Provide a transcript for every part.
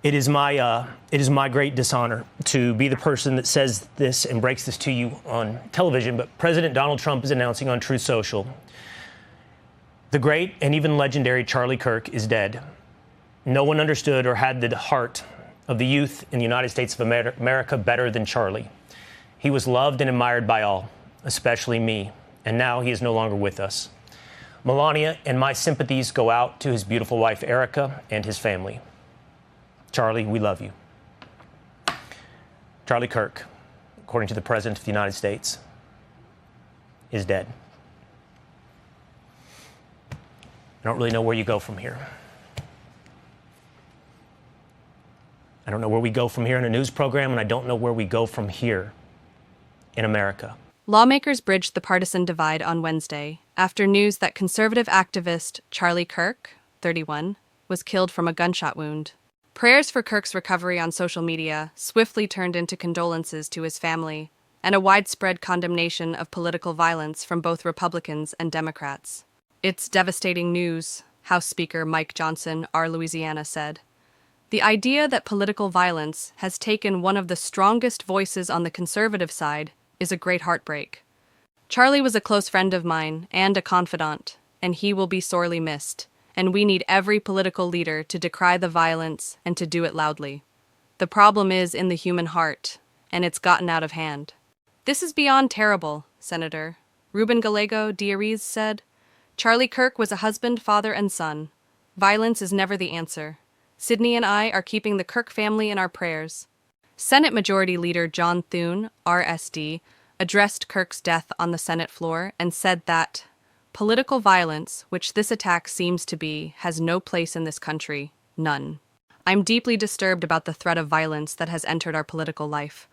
It is my great dishonor to be the person that says this and breaks this to you on television, but President Donald Trump is announcing on Truth Social, the great and even legendary Charlie Kirk is dead. No one understood or had the heart of the youth in the United States of America better than Charlie. He was loved and admired by all, especially me, and now he is no longer with us. Melania and my sympathies go out to his beautiful wife, Erica, and his family. Charlie, we love you. Charlie Kirk, according to the President of the United States, is dead. I don't really know where you go from here. I don't know where we go from here in a news program, and I don't know where we go from here in America. Lawmakers bridged the partisan divide on Wednesday after news that conservative activist Charlie Kirk, 31, was killed from a gunshot wound. Prayers for Kirk's recovery on social media swiftly turned into condolences to his family and a widespread condemnation of political violence from both Republicans and Democrats. "It's devastating news," House Speaker Mike Johnson, R. Louisiana, said. "The idea that political violence has taken one of the strongest voices on the conservative side is a great heartbreak. Charlie was a close friend of mine and a confidant, and he will be sorely missed. And we need every political leader to decry the violence and to do it loudly. The problem is in the human heart, and it's gotten out of hand." "This is beyond terrible," Senator Ruben Gallego Diariz said. "Charlie Kirk was a husband, father, and son. Violence is never the answer. Sydney and I are keeping the Kirk family in our prayers." Senate Majority Leader John Thune, RSD, addressed Kirk's death on the Senate floor and said that political violence, which this attack seems to be, has no place in this country. None. "I'm deeply disturbed about the threat of violence that has entered our political life,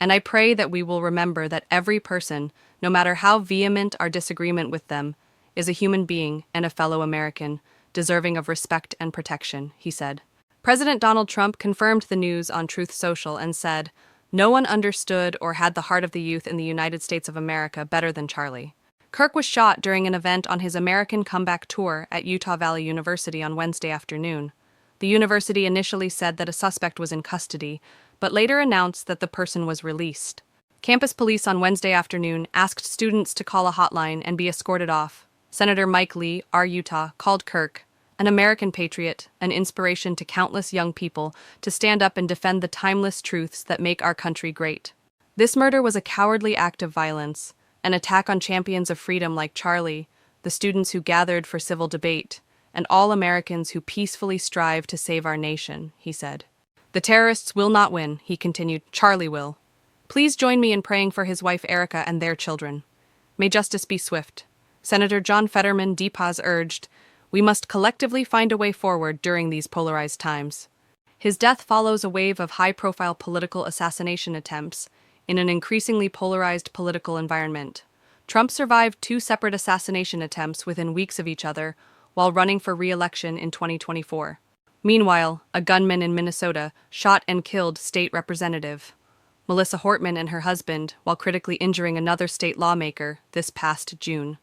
and I pray that we will remember that every person, no matter how vehement our disagreement with them, is a human being and a fellow American, deserving of respect and protection," he said. President Donald Trump confirmed the news on Truth Social and said, "No one understood or had the heart of the youth in the United States of America better than Charlie." Kirk was shot during an event on his American Comeback Tour at Utah Valley University on Wednesday afternoon. The university initially said that a suspect was in custody, but later announced that the person was released. Campus police on Wednesday afternoon asked students to call a hotline and be escorted off. Senator Mike Lee, R. Utah, called Kirk an American patriot, an inspiration to countless young people to stand up and defend the timeless truths that make our country great. "This murder was a cowardly act of violence, an attack on champions of freedom like Charlie, the students who gathered for civil debate, and all Americans who peacefully strive to save our nation," he said. "The terrorists will not win," he continued. "Charlie will. Please join me in praying for his wife Erica and their children. May justice be swift." Senator John Fetterman DePaz urged, "We must collectively find a way forward during these polarized times." His death follows a wave of high-profile political assassination attempts in an increasingly polarized political environment. Trump survived 2 separate assassination attempts within weeks of each other while running for re-election in 2024. Meanwhile, a gunman in Minnesota shot and killed state representative Melissa Hortman and her husband while critically injuring another state lawmaker this past June.